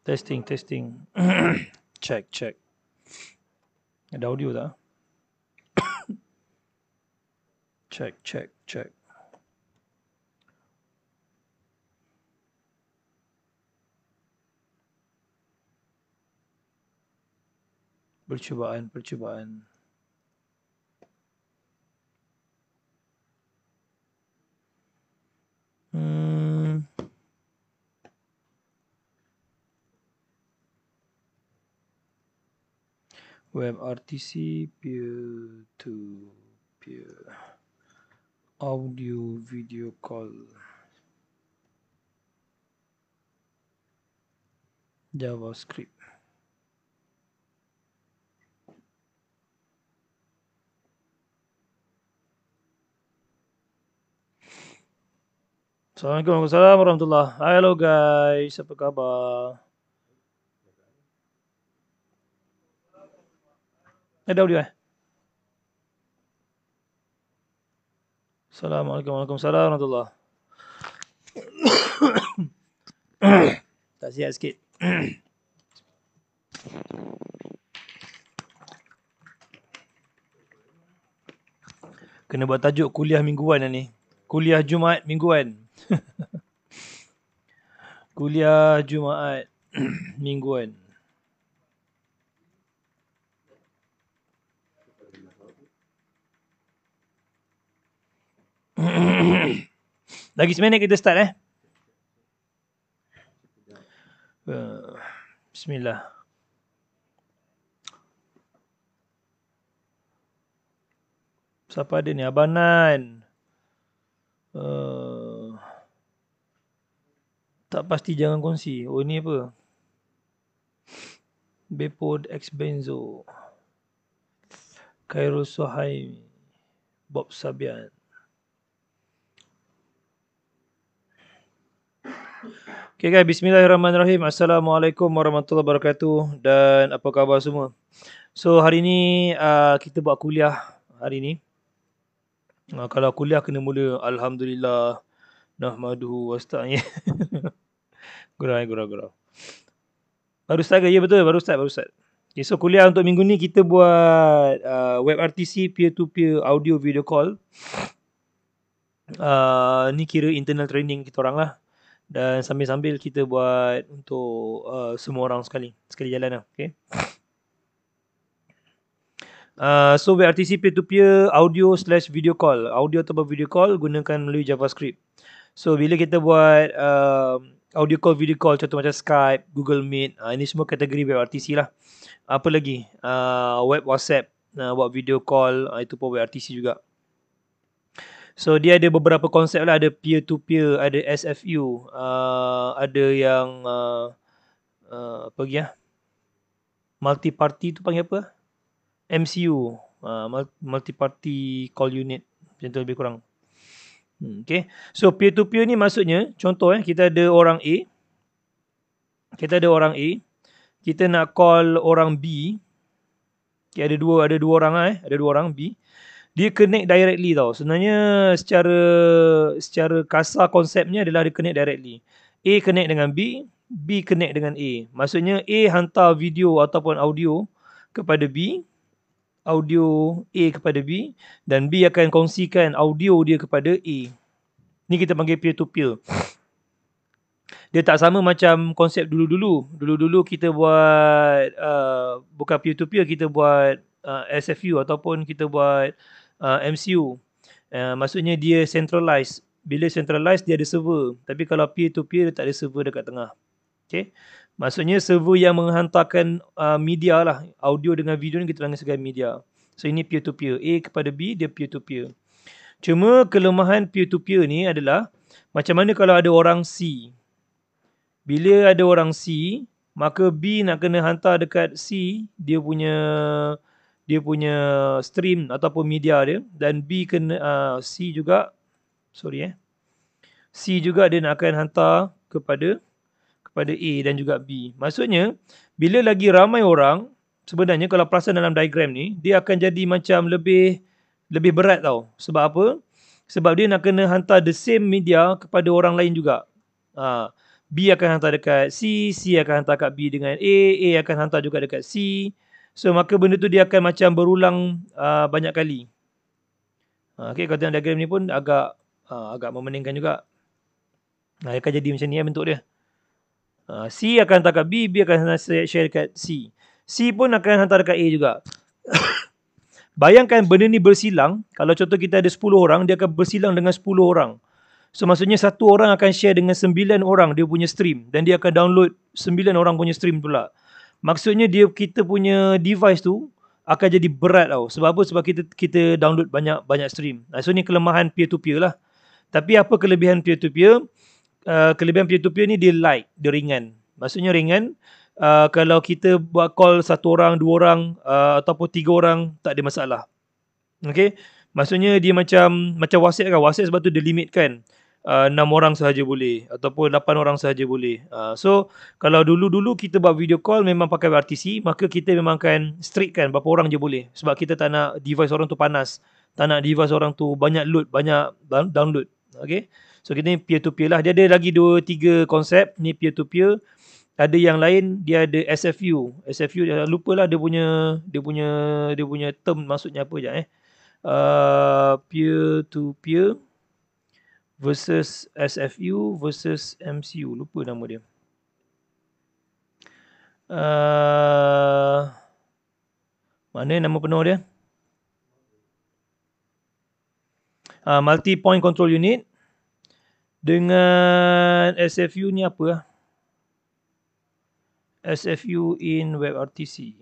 Testing. Check. Ada audio tak? Check. Percubaan. WebRTC peer-to-peer audio video call. JavaScript. Assalamualaikum warahmatullahi. Hello guys, apa khabar? Ada audio Assalamualaikum warahmatullahi. Tak sihat sikit. Kena buat tajuk kuliah mingguan ni. Kuliah Jumaat mingguan. Kuliah Jumaat mingguan. Lagi 9 minit kita start Bismillah. Siapa ada ni? Abanan. Tak pasti jangan kongsi. Oh ni apa? Bepod X Benzo. Khairul Suhaimi. Bob Sabian. Okay guys, bismillahirrahmanirrahim. Assalamualaikum warahmatullahi wabarakatuh. Dan apa khabar semua? So hari ni kita buat kuliah hari ni. Kalau kuliah kena mula alhamdulillah nahmaduhu wasta'in. Gurau. Baru start ke? Ya betul, baru start. Okay, so kuliah untuk minggu ni kita buat WebRTC peer-to-peer audio video call. Ni kira internal training kita orang lah. Dan sambil-sambil kita buat untuk semua orang sekali jalan lah. Okay. So WebRTC peer-to-peer audio/video call. Audio atau video call gunakan melalui JavaScript. So bila kita buat audio call, video call, contoh macam Skype, Google Meet, ini semua kategori WebRTC lah. Apa lagi? Web WhatsApp, buat video call, itu pun WebRTC juga. So dia ada beberapa konsep lah, ada peer-to-peer, ada SFU, ada yang apa lagi multi-party tu panggil apa? MCU, multi-party call unit, macam tu lebih kurang. Okay. So peer-to-peer ni maksudnya, contoh kita ada orang A, kita nak call orang B. Okay, ada dua orang ada dua orang B. Dia connect directly tau. Sebenarnya secara kasar konsepnya adalah dia connect directly. A connect dengan B, B connect dengan A. Maksudnya A hantar video ataupun audio kepada B, audio A kepada B, dan B akan kongsikan audio dia kepada A. Ni kita panggil peer-to-peer. Dia tak sama macam konsep dulu-dulu. Dulu-dulu kita buat bukan peer-to-peer, kita buat SFU ataupun kita buat MCU. Maksudnya dia centralized. Bila centralized dia ada server. Tapi kalau peer-to-peer dia tak ada server dekat tengah. Okay. Maksudnya server yang menghantarkan media lah. Audio dengan video ni kita panggil sebagai media. So ini peer-to-peer. A kepada B dia peer-to-peer. Cuma kelemahan peer-to-peer ni adalah macam mana kalau ada orang C. Bila ada orang C, maka B nak kena hantar dekat C dia punya stream ataupun media dia, dan B kena C juga C juga dia nak akan hantar kepada A dan juga B. Maksudnya bila lagi ramai orang, sebenarnya kalau perasan dalam diagram ni, dia akan jadi macam lebih berat tau. Sebab apa? Sebab dia nak kena hantar the same media kepada orang lain juga. B akan hantar dekat C, C akan hantar kat B dengan A akan hantar juga dekat C. So maka benda tu dia akan macam berulang banyak kali. Okay, kalau tengok diagram ni pun agak memeningkan juga. Dia akan jadi macam ni bentuk dia. C akan hantar kat B, B akan share dekat C. C pun akan hantar dekat A juga. Bayangkan benda ni bersilang. Kalau contoh kita ada 10 orang, dia akan bersilang dengan 10 orang. So maksudnya satu orang akan share dengan 9 orang dia punya stream. Dan dia akan download 9 orang punya stream pula. Maksudnya kita punya device tu akan jadi berat tau. Sebab apa? Sebab kita download banyak stream. So ni kelemahan peer-to-peer lah. Tapi apa kelebihan peer-to-peer? Kelebihan peer-to-peer ni dia light, dia ringan. Maksudnya ringan. Kalau kita buat call 1 orang, 2 orang ataupun 3 orang, tak ada masalah. Okay. Maksudnya dia macam WhatsApp kan. WhatsApp sebab tu dia limit kan. 6 orang sahaja boleh. Ataupun 8 orang sahaja boleh. So kalau dulu-dulu kita buat video call memang pakai WRTC, maka kita memang akan strict kan berapa orang je boleh. Sebab kita tak nak device orang tu panas. Tak nak device orang tu banyak load, banyak download. Okay. So kita ni peer-to-peer lah. Dia ada lagi 2-3 konsep. Ni peer-to-peer. Ada yang lain, dia ada SFU. SFU lupalah dia punya term maksudnya apa je peer-to-peer versus SFU versus MCU. Lupa nama dia. Mana nama penuh dia? Multi Point Control Unit. Dengan SFU ni apa? SFU in WebRTC.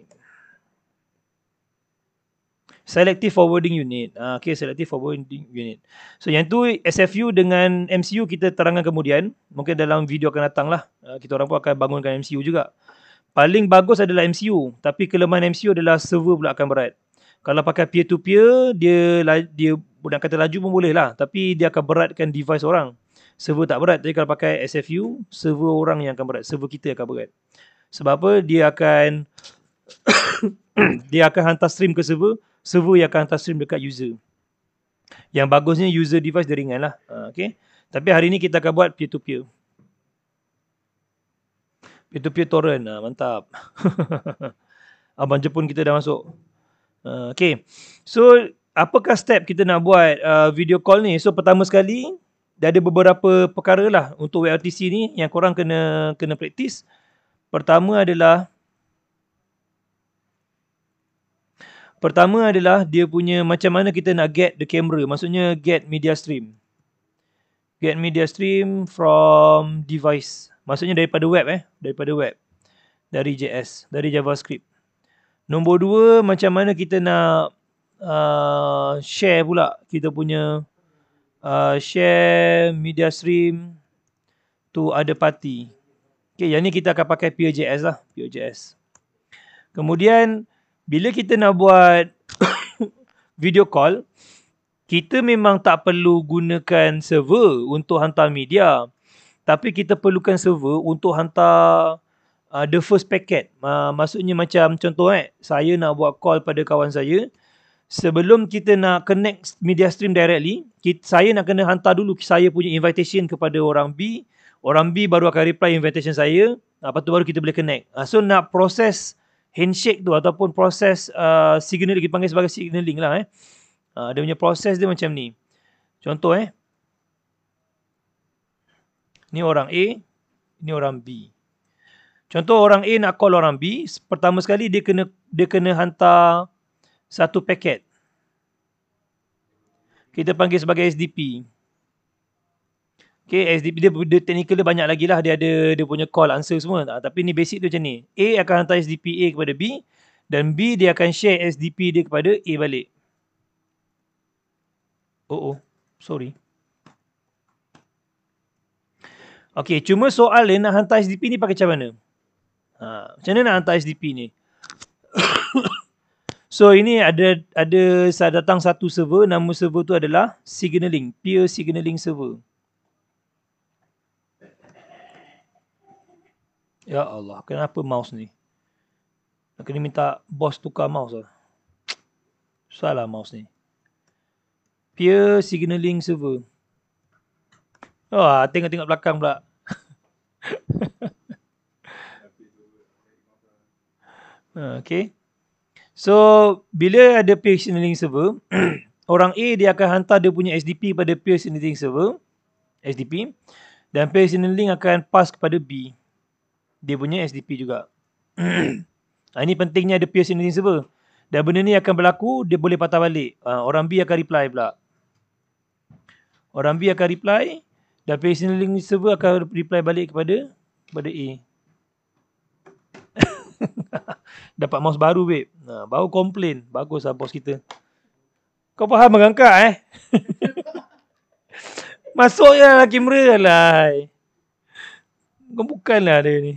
Selective Forwarding Unit. Okay, Selective Forwarding Unit. So yang tu SFU dengan MCU kita terangkan kemudian. Mungkin dalam video akan datang lah. Kita orang pun akan bangunkan MCU juga. Paling bagus adalah MCU. Tapi kelemahan MCU adalah server pula akan berat. Kalau pakai peer-to-peer, dia nak kata laju pun boleh lah. Tapi dia akan beratkan device orang. Server tak berat. Tapi kalau pakai SFU, server orang yang akan berat. Server kita akan berat. Sebab apa? Dia akan hantar stream ke server. Server yang akan hantar stream dekat user. Yang bagusnya user device dia ringan lah. Okay. Tapi hari ni kita akan buat peer-to-peer. Peer-to-peer torrent. Mantap. Abang Jepun kita dah masuk. Okay. So, apakah step kita nak buat video call ni? So, pertama sekali, dah ada beberapa perkara lah untuk WRTC ni yang korang kena praktis. Pertama adalah dia punya macam mana kita nak get the camera. Maksudnya get media stream. Get media stream from device. Maksudnya daripada web daripada web. Dari JS, dari JavaScript. Nombor 2, macam mana kita nak share pula kita punya share media stream to other party. Okay, yang ni kita akan pakai Peer.js lah. Peer.js. Kemudian, bila kita nak buat video call, kita memang tak perlu gunakan server untuk hantar media. Tapi kita perlukan server untuk hantar the first packet. Maksudnya macam contoh saya nak buat call pada kawan saya. Sebelum kita nak connect media stream directly, saya nak kena hantar dulu saya punya invitation kepada orang B. Orang B baru akan reply invitation saya. Lepas tu baru kita boleh connect. So nak proses handshake tu ataupun proses signaling, kita panggil sebagai signaling lah. Dia punya proses dia macam ni. Contoh ni orang A, ni orang B. Contoh orang A nak call orang B, pertama sekali dia kena hantar satu paket. Kita panggil sebagai SDP. Okay, SDP dia technical dia banyak lagi lah. Dia ada dia punya call answer semua. Tapi ni basic tu macam ni. A akan hantar SDP A kepada B. Dan B dia akan share SDP dia kepada A balik. Sorry. Okay, cuma soal dia nak hantar SDP ni pakai macam mana? Macam mana nak hantar SDP ni? So ini ada datang satu server. Nama server tu adalah Signaling. Peer Signaling Server. Ya Allah, kenapa mouse ni? Nak kena minta bos tukar mouse lah. Salah mouse ni. Peer Signaling Server. Tengok belakang pula. Okay. So, bila ada peer signaling server, orang A dia akan hantar dia punya SDP pada peer signaling server, SDP, dan peer signaling akan pass kepada B. Dia punya SDP juga. Ini pentingnya ada peer signaling server. Dan benda ni akan berlaku, dia boleh patah balik. Orang B akan reply pula. Orang B akan reply, dan peer signaling server akan reply balik kepada A. Dapat mouse baru, babe. Baru komplain. Bagus lah bos kita. Kau faham mengangkat Masuk je lah kamera lah. Kau bukanlah dia ni.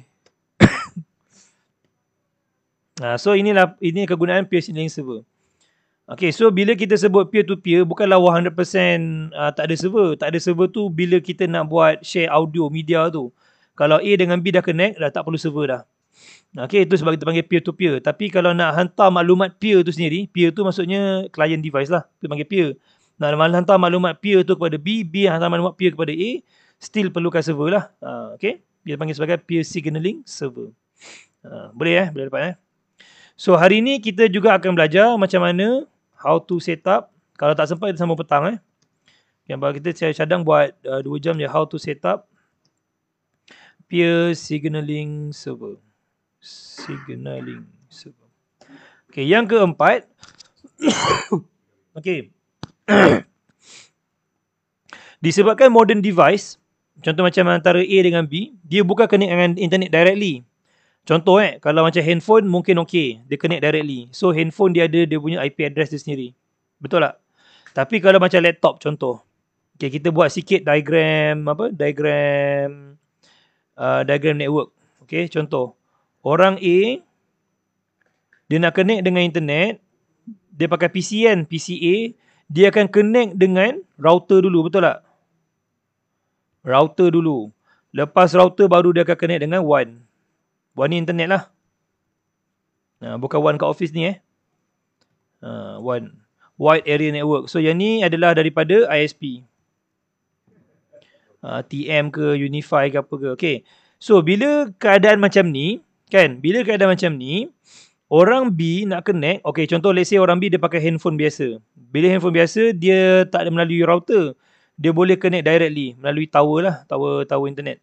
So ini kegunaan peer signaling server. Okay, so bila kita sebut peer to peer, bukanlah 100% tak ada server. Tak ada server tu bila kita nak buat share audio media tu. Kalau A dengan B dah connect, dah tak perlu server dah. Okay, itu sebab kita panggil peer to peer. Tapi kalau nak hantar maklumat peer tu sendiri, peer tu maksudnya client device lah. Kita panggil peer. Nak hantar maklumat peer tu kepada B, B hantar maklumat peer kepada A, still perlukan server lah. Okay, kita panggil sebagai peer signaling server. Boleh boleh dapat So hari ni kita juga akan belajar macam mana how to set up. Kalau tak sempat kita sambung petang Yang kita cadang buat 2 jam je how to set up peer signaling server. Okay, yang keempat. Okay. Disebabkan modern device, contoh macam antara A dengan B, dia bukan connect dengan internet directly. Contoh kalau macam handphone mungkin okey, dia connect directly. So handphone dia ada dia punya IP address dia sendiri. Betul tak? Tapi kalau macam laptop contoh. Okay, kita buat sikit diagram network. Okay, contoh. Orang A dia nak connect dengan internet, dia pakai PC kan, PCA, dia akan connect dengan router dulu, betul tak? Router dulu. Lepas router baru dia akan connect dengan WAN. WAN ni internet lah. Bukan WAN kat office ni WAN. Wide Area Network. So yang ni adalah daripada ISP. TM ke, Unify ke apa ke. Okay. So bila keadaan macam ni, orang B nak connect, okay, contoh let's say orang B dia pakai handphone biasa. Bila handphone biasa, dia tak ada melalui router. Dia boleh connect directly melalui tower lah, tower internet.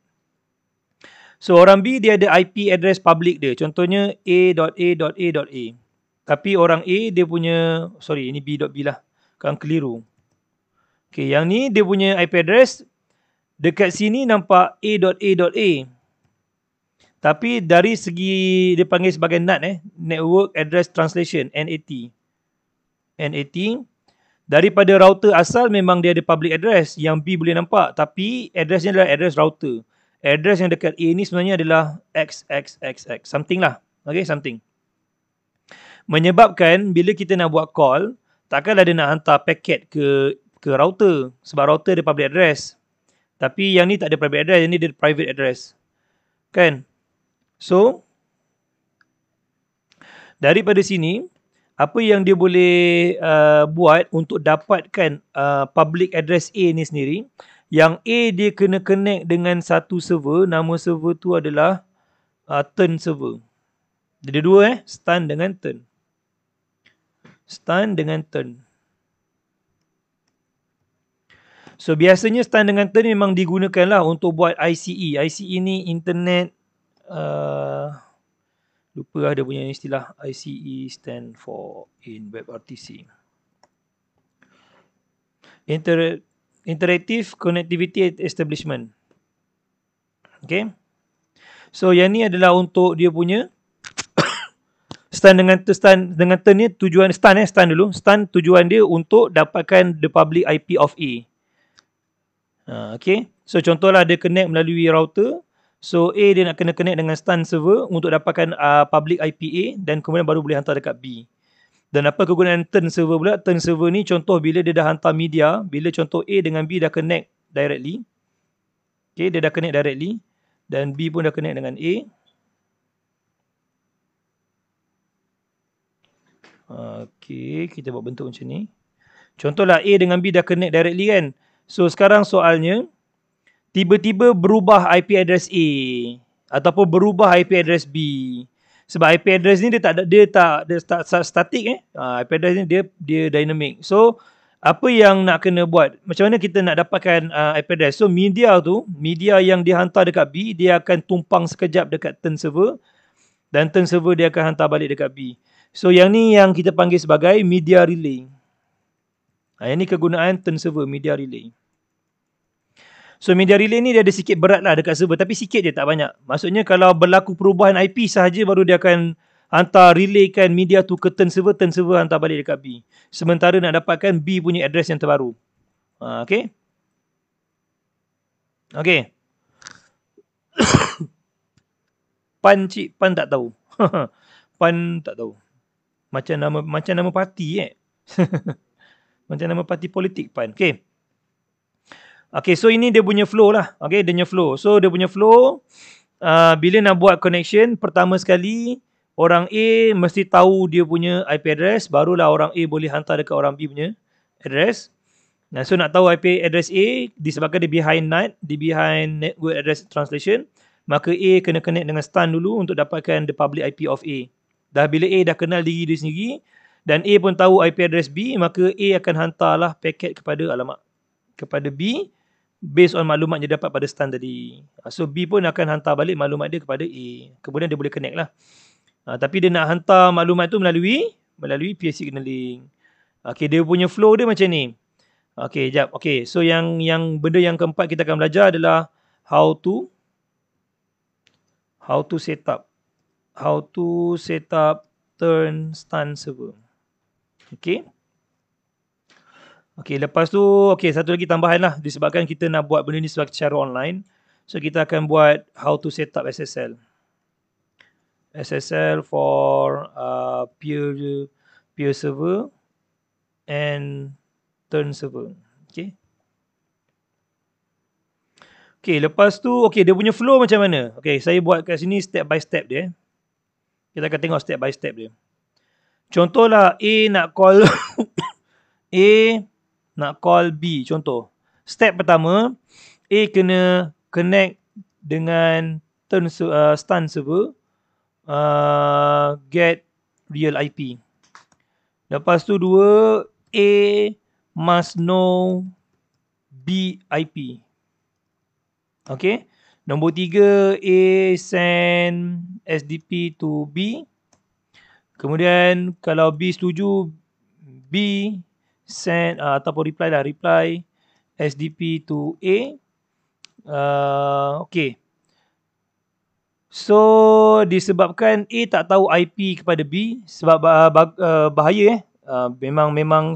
So orang B dia ada IP address public dia. Contohnya A.A.A.A. Tapi orang A dia punya, sorry ini B.B lah. Kan keliru. Okay, yang ni dia punya IP address. Dekat sini nampak A.A.A. Tapi dari segi dia panggil sebagai NAT Network Address Translation, NAT. Daripada router asal memang dia ada public address yang B boleh nampak, tapi addressnya adalah address router. Address yang dekat A ni sebenarnya adalah XXXX, something lah. Okay, something. Menyebabkan bila kita nak buat call, takkanlah dia nak hantar paket ke router sebab router ada public address. Tapi yang ni tak ada private address, yang ni ada private address. Kan? So, daripada sini, apa yang dia boleh buat untuk dapatkan public address A ni sendiri, yang A dia kena connect dengan satu server, nama server tu adalah turn server. Dia ada dua stun dengan turn. Stun dengan turn. So, biasanya stun dengan turn memang digunakan lah untuk buat ICE. ICE ni internet lupa lah dia punya istilah. ICE stand for in WebRTC. Interactive Connectivity Establishment. Okay. So yang ni adalah untuk dia punya stun dengan turn ni tujuan stun dulu. Stun tujuan dia untuk dapatkan the public IP of A. Okay. So contohlah dia connect melalui router. So A dia nak kena connect dengan stun server untuk dapatkan public IP A dan kemudian baru boleh hantar dekat B. Dan apa kegunaan turn server pula? Turn server ni contoh bila dia dah hantar media, bila contoh A dengan B dah connect directly. Okay, dia dah connect directly dan B pun dah connect dengan A. Okay, kita buat bentuk macam ni. Contohlah A dengan B dah connect directly kan. So sekarang soalnya, tiba-tiba berubah IP address A ataupun berubah IP address B. Sebab IP address ni dia tak static IP address ni dia dynamic. So apa yang nak kena buat? Macam mana kita nak dapatkan IP address? So media yang dihantar dekat B, dia akan tumpang sekejap dekat turn server dan turn server dia akan hantar balik dekat B. So yang ni yang kita panggil sebagai media relay. Yang ni kegunaan turn server, media relay. So media relay ni dia ada sikit berat lah dekat server, tapi sikit je, tak banyak. Maksudnya kalau berlaku perubahan IP sahaja baru dia akan hantar relaykan media tu ke turn server hantar balik dekat B. Sementara nak dapatkan B punya address yang terbaru. Okay. Okay. Pan tak tahu. Pan tak tahu. Macam nama parti Macam nama parti politik Pan. Okay. Okay, so ini dia punya flow lah. Okay, dia punya flow. So dia punya flow, bila nak buat connection, pertama sekali orang A mesti tahu dia punya IP address, barulah orang A boleh hantar dekat orang B punya address. Nah, so nak tahu IP address A, disebabkan dia behind NAT, dia behind network address translation, maka A kena connect dengan STAN dulu untuk dapatkan the public IP of A. Dah bila A dah kenal diri dia sendiri dan A pun tahu IP address B, maka A akan hantarlah paket kepada B based on maklumat dia dapat pada STAN tadi. So B pun akan hantar balik maklumat dia kepada A. Kemudian dia boleh connect lah. Tapi dia nak hantar maklumat tu melalui peer signaling. Okay, dia punya flow dia macam ni. Okay, jap. Okay, so yang benda yang keempat kita akan belajar adalah how to set up turn STAN server. Okay. Okay, lepas tu, okay, satu lagi tambahan lah. Disebabkan kita nak buat benda ni secara online. So, kita akan buat how to set up SSL. SSL for peer server and turn server. Okay. Okay, lepas tu, okay, dia punya flow macam mana? Okay, saya buat kat sini step by step dia. Kita akan tengok step by step dia. Contohlah, A nak call nak call B, contoh. Step pertama, A kena connect dengan STAN server, get real IP. Lepas tu dua, A must know B IP. Okay. Nombor tiga, A send SDP to B. Kemudian kalau B setuju, B send ataupun reply SDP to A. Okay. So disebabkan A tak tahu IP kepada B, sebab bahaya memang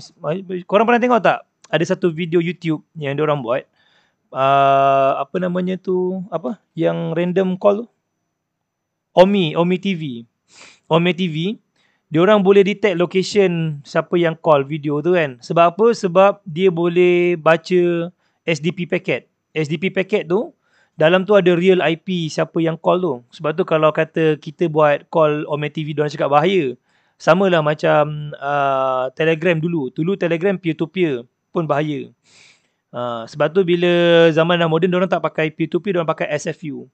korang pernah tengok tak? Ada satu video YouTube yang diorang buat, apa namanya tu, apa yang random call tu? Omi TV. Diorang boleh detect location siapa yang call video tu kan. Sebab apa? Sebab dia boleh baca SDP packet. SDP packet tu, dalam tu ada real IP siapa yang call tu. Sebab tu kalau kata kita buat call Omi TV, diorang cakap bahaya. Sama lah macam Telegram dulu. Dulu Telegram peer-to-peer pun bahaya. Sebab tu bila zaman dah moden, diorang tak pakai peer-to-peer, diorang pakai SFU.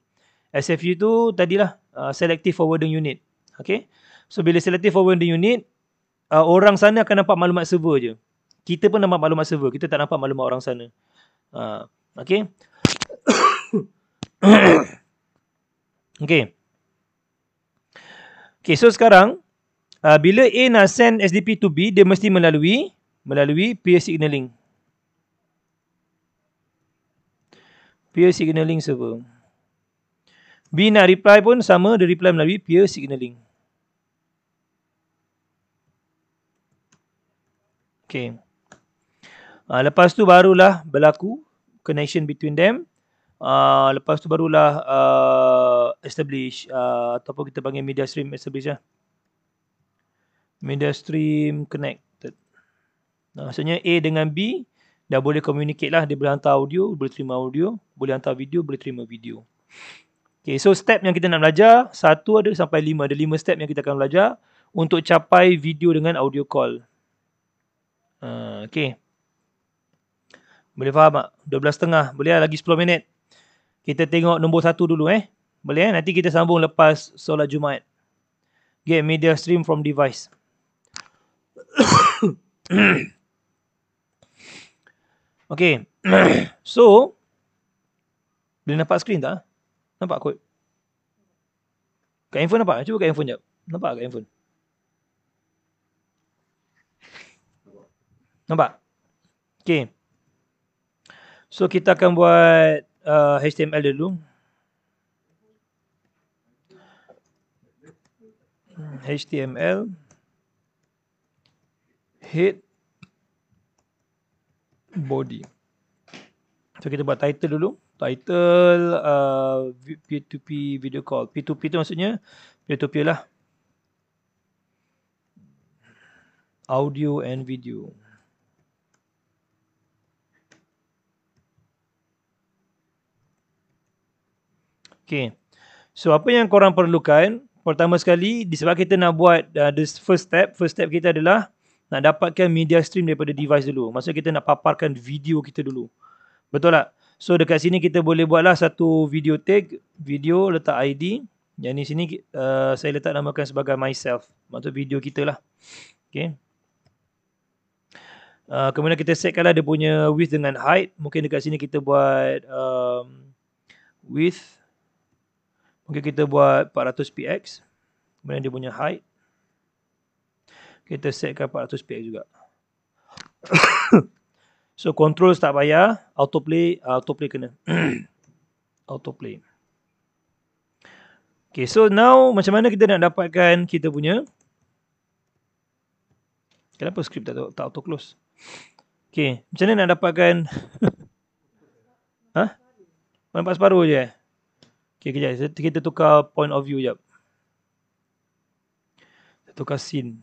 SFU tu tadilah Selective Forwarding Unit. Okay. So bila Selective Forwarding Unit, orang sana akan nampak maklumat server je. Kita pun nampak maklumat server, kita tak nampak maklumat orang sana. Okay. Okay. Okay, so sekarang bila A nak send SDP to B, dia mesti melalui peer signaling. Peer signaling server. B nak reply pun sama, dia reply melalui peer signaling. Okay. Lepas tu barulah berlaku connection between them. Lepas tu barulah establish ataupun kita panggil media stream establish lah. Media stream connected. Maksudnya A dengan B dah boleh communicate lah. Dia boleh hantar audio, boleh terima audio, boleh hantar video, boleh terima video. Okay, so step yang kita nak belajar, 1 ada sampai 5. Ada 5 step yang kita akan belajar untuk capai video dengan audio call. Okay. Boleh faham tak? 12.30. Boleh lah, lagi 10 minit. Kita tengok nombor 1 dulu Boleh Nanti kita sambung lepas solat Jumaat. get media stream from device. Okay. So, boleh nampak screen tak? Nampak kot? Kat handphone nampak? Cuba kat handphone jap. Nampak kat handphone? Nampak? Okay. So, kita akan buat HTML dulu. HTML head body. So kita buat title dulu. Title P2P video call. P2P tu maksudnya peer-to-peer lah. Audio and video. Okay. So apa yang korang perlukan? Pertama sekali, disebab kita nak buat this first step kita adalah nak dapatkan media stream daripada device dulu. Maksudnya kita nak paparkan video kita dulu. Betul tak? So dekat sini kita boleh buatlah satu video tag, video letak ID. Yang ni sini saya letak namakan sebagai myself. Maksud video kita lah. Okay. Kemudian kita setkanlah dia punya width dengan height. Mungkin dekat sini kita buat width. Mungkin kita buat 400px. Kemudian dia punya height. Kita setkan 400px juga. So controls tak payah. Autoplay kena. Autoplay. Okay, so now macam mana kita nak dapatkan kita punya. Kenapa script tak auto close? Okay, macam mana nak dapatkan. Ha? Nampak separuh je. Okay, kejap. Kita tukar point of view jap. Tukar scene.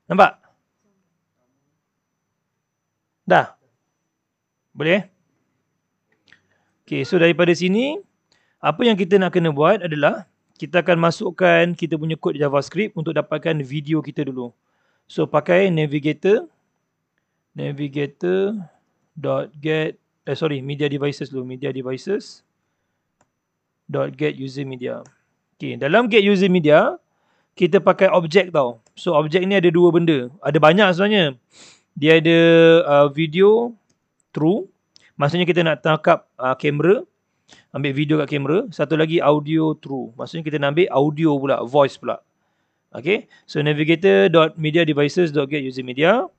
Nampak? Dah? Boleh? Okay, so daripada sini, apa yang kita nak kena buat adalah, kita akan masukkan kita punya kod JavaScript untuk dapatkan video kita dulu. So, pakai navigator. Navigator.get, media devices dulu. Media devices. .get user media. Okay, dalam get user media, kita pakai objek tau. So, objek ni ada dua benda. Ada banyak sebenarnya. Dia ada video true. Maksudnya kita nak tangkap kamera. Ambil video kat kamera. Satu lagi audio true. Maksudnya kita nak ambil audio pula. Voice pula. Okay. So, navigator.mediadevices.get user media.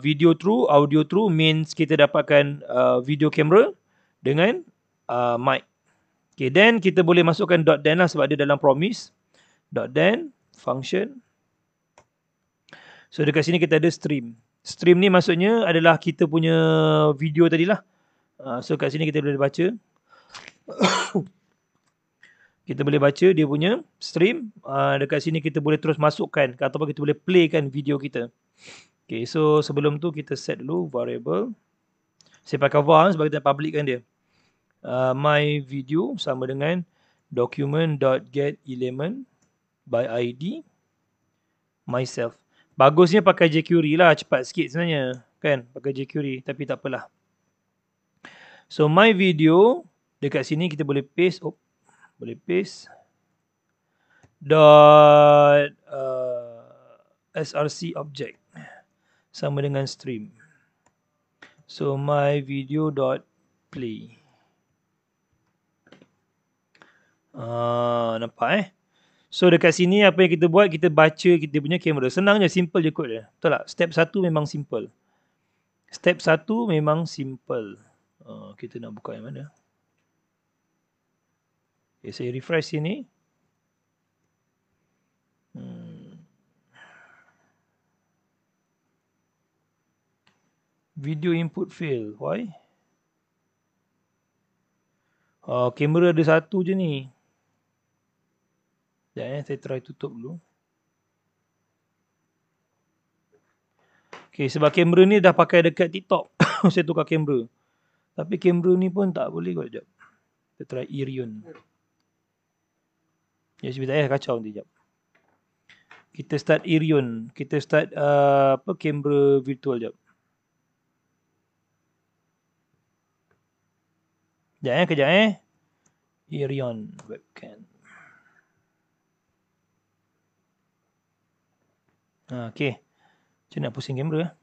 Video true, audio true means kita dapatkan video kamera dengan mic. Okay, then kita boleh masukkan .then lah sebab dia dalam promise. .then function. So dekat sini kita ada stream. Stream ni maksudnya adalah kita punya video tadilah. So kat sini kita boleh baca. Kita boleh baca dia punya stream. Dekat sini kita boleh terus masukkan ataupun kita boleh playkan video kita. Okay, so sebelum tu kita set dulu variable. Saya pakai var sebab kita publickan dia. My video sama dengan document.getElement by ID myself. Bagusnya pakai jQuery lah, cepat sikit sebenarnya kan, pakai jQuery, tapi tak apalah. So my video dekat sini kita boleh paste, boleh paste src object sama dengan stream. So my video.play. Nampak So dekat sini apa yang kita buat, kita baca kita punya kamera. Senang je, simple je kod dia. Betul tak? Step 1 memang simple. Step 1 memang simple. Kita nak buka yang mana? Okay, saya refresh sini. Video input fail. Why? Kamera ada satu je ni. Sekejap saya try tutup dulu. Okay, sebab kamera ni dah pakai dekat TikTok. Saya tukar kamera. Tapi kamera ni pun tak boleh kot. Sekejap. Kita try Irion. Ya, sebentar kacau nanti. Sekejap. Kita start Irion. Kita start kamera virtual. Sekejap. Kejap. Irion webcam. Okay. Macam nak pusing kamera.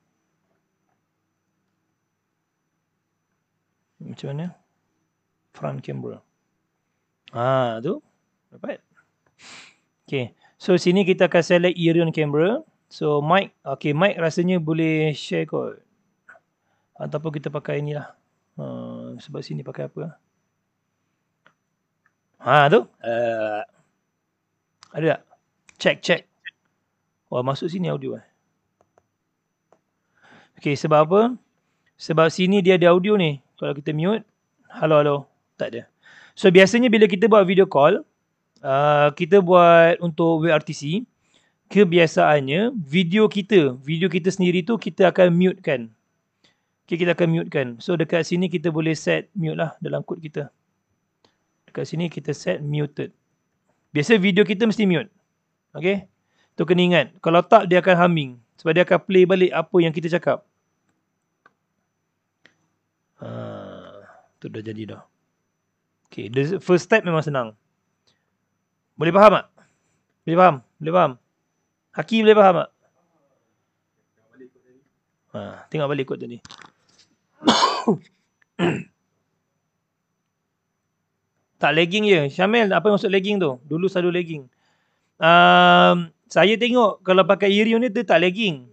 Macam mana? Front camera. Tu. Dapat. Okay. So sini kita akan select Irion camera. So mic. Okay, mic rasanya boleh share kot. Ataupun kita pakai ni lah. Sebab sini pakai apa? Tu. Ada tak? Check. Wah, masuk sini audio. Okay, sebab apa? Sebab sini dia ada audio ni. Kalau kita mute. Halo. Tak ada. So biasanya bila kita buat video call. Kita buat untuk WRTC. Kebiasaannya video kita sendiri tu kita akan mute kan. Okay, kita akan mute kan. So dekat sini kita boleh set mute lah dalam kod kita. Dekat sini kita set muted. Biasa video kita mesti mute. Okay. Tu kena ingat. Kalau tak dia akan humming. Sebab dia akan play balik apa yang kita cakap. Tu dah jadi dah. Okay, the first step memang senang. Boleh faham tak? Boleh faham? Haki boleh faham tak? Tengok balik kod tadi. Tak lagging je. Syamil, apa yang maksud lagging tu? Dulu selalu lagging. Saya tengok kalau pakai Irion ni dia tak lagging.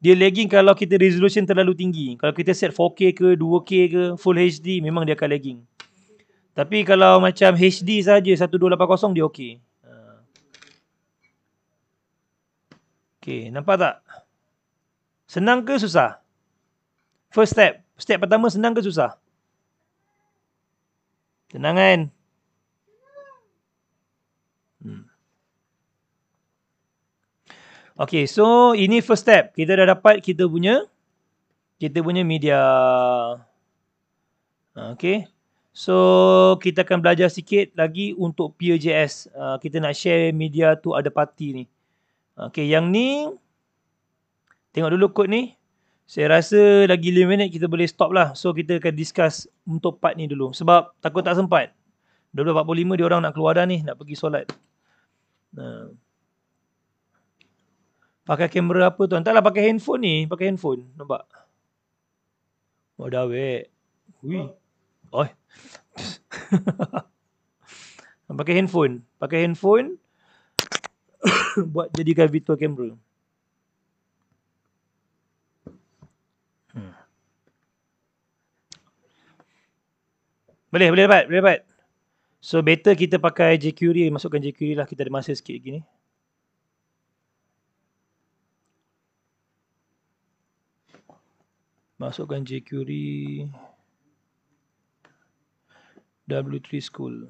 Dia lagging kalau kita resolution terlalu tinggi. Kalau kita set 4K ke, 2K ke, Full HD, memang dia akan lagging. Tapi kalau macam HD saja 1280 dia okey. Okey, nampak tak? Senang ke susah? First step. Step pertama senang ke susah? Senang kan? Okay, so ini first step. Kita dah dapat kita punya media. Okay. So, kita akan belajar sikit lagi untuk Peer.js. Kita nak share media tu ada party ni. Okay, yang ni, tengok dulu kod ni. Saya rasa lagi 5 minit kita boleh stop lah. So, kita akan discuss untuk part ni dulu. Sebab takut tak sempat. 12.45 dia orang nak keluar dah ni. Nak pergi solat. Pakai kamera apa tu? Entahlah pakai handphone ni. Pakai handphone. Nampak? Oh, dah weh. Ui. Oh. Pakai handphone. Buat jadikan virtual camera. Boleh dapat. So better kita pakai jQuery. Masukkan jQuery lah. Kita ada masa sikit lagi ni. Masukkan jQuery W3 School.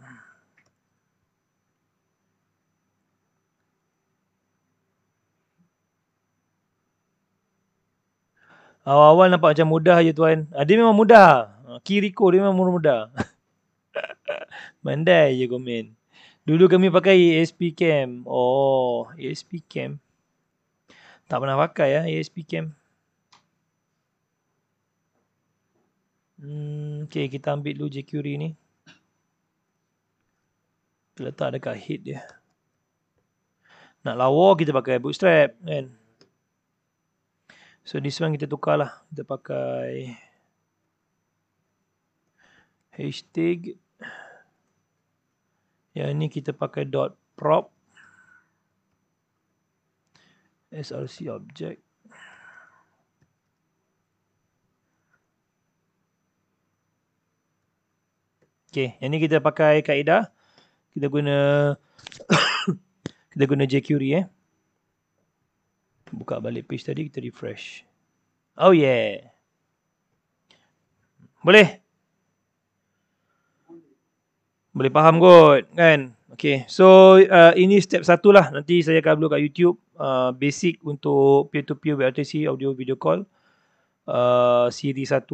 Awal-awal nampak macam mudah je tuan. Dia memang mudah. Kiriko dia memang mudah. Mandai je komen. Dulu kami pakai ASP Cam. Oh, ASP Cam. Tak pernah pakai ya ASP Cam. Okay, kita ambil dulu jQuery ni. Kita letak dekat head dia. Nak lawa kita pakai Bootstrap kan. So this one kita tukar lah. Kita pakai hashtag. Yang ni kita pakai .prop. src object. Okay, yang ni kita pakai kaedah. Kita guna jQuery Buka balik page tadi, kita refresh. Oh yeah. Boleh faham kot kan? Okay, so ini step 1 lah. Nanti saya akan upload kat YouTube. Basic untuk peer-to-peer WRTC audio video call. Siri 1.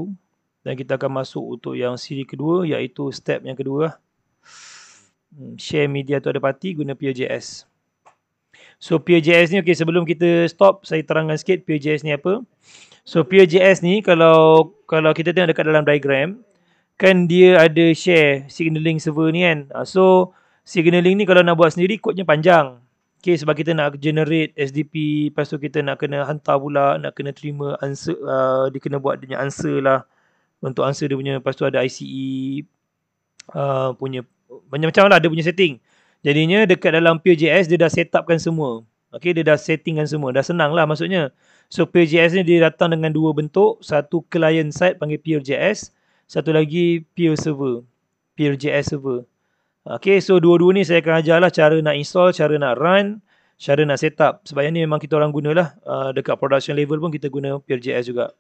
Dan kita akan masuk untuk yang siri kedua, iaitu step yang kedua lah. Share media to other party guna Peer.js. So Peer.js ni, okay, sebelum kita stop, saya terangkan sikit Peer.js ni apa. So Peer.js ni, kalau kita tengok dekat dalam diagram, kan dia ada share signaling server ni kan. So signaling ni kalau nak buat sendiri kodnya panjang. Okay, sebab kita nak generate SDP, lepas tu kita nak kena hantar pula, nak kena terima answer, dia kena buat dia punya answer lah. Untuk answer dia punya, lepas tu ada ICE punya, macam-macam lah dia punya setting. Jadinya dekat dalam Pure.js dia dah set upkan semua. Okay, dia dah settingkan semua, dah senang lah maksudnya. So Pure.js ni dia datang dengan dua bentuk, satu client side panggil Pure.js, satu lagi Pure server, Pure.js server. Okay, so dua-dua ni saya akan ajar lah cara nak install, cara nak run, cara nak set up. Sebab yang ni memang kita orang gunalah. Dekat production level pun kita guna Pure.js juga.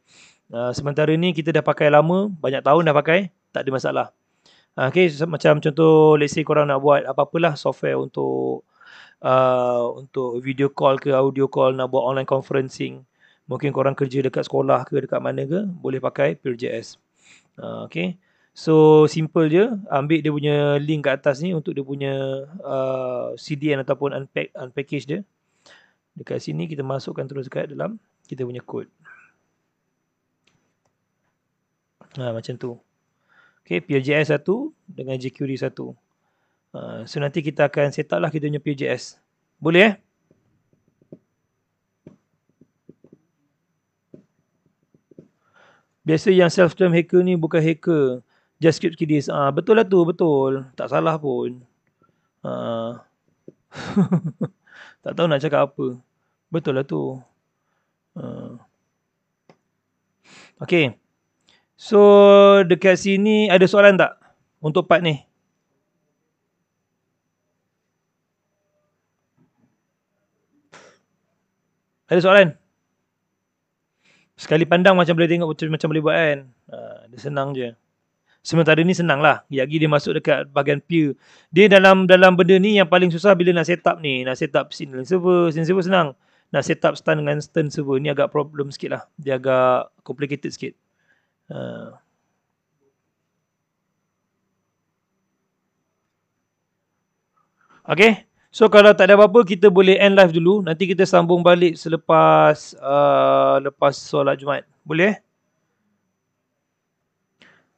Sementara ni kita dah pakai lama, banyak tahun dah pakai, tak ada masalah. Okay, macam contoh, let's say korang nak buat apa-apalah software untuk video call ke audio call, nak buat online conferencing. Mungkin korang kerja dekat sekolah ke, dekat mana ke, boleh pakai Pure.js. Okay. So simple je, ambil dia punya link kat atas ni untuk dia punya CDN ataupun unpackage dia. Dekat sini kita masukkan terus dekat dalam kita punya kod. Macam tu. Okay, Pure.js 1 dengan jQuery 1. So nanti kita akan set up lah kita punya Pure.js. Boleh Biasa yang self-claim hacker ni bukan hacker. Just script kiddies. Betul lah tu, betul. Tak salah pun. Tak tahu nak cakap apa. Betul lah tu. Okay. So dekat sini ada soalan tak? Untuk part ni. Ada soalan? Sekali pandang macam boleh tengok macam boleh buat kan. Dia senang je. Sementara ni senang lah. Lagi dia masuk dekat bahagian Pure. Dia dalam benda ni yang paling susah bila nak set up ni. Nak set up signaling server. Signaling server senang. Nak set up stun dengan stun server ni agak problem sikit lah. Dia agak complicated sikit. Okay. So kalau tak ada apa-apa, kita boleh end live dulu. Nanti kita sambung balik selepas lepas solat Jumaat. Boleh?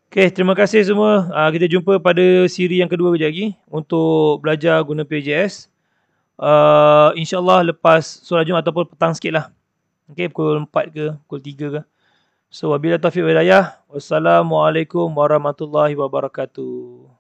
Okay, terima kasih semua. Kita jumpa pada siri yang kedua kejap lagi untuk belajar guna Pure.js. InsyaAllah lepas solat Jumaat ataupun petang sikit lah. Okay, pukul 4 ke, pukul 3 ke. So, wabillahi taufiq wal hidayah. Wassalamualaikum warahmatullahi wabarakatuh.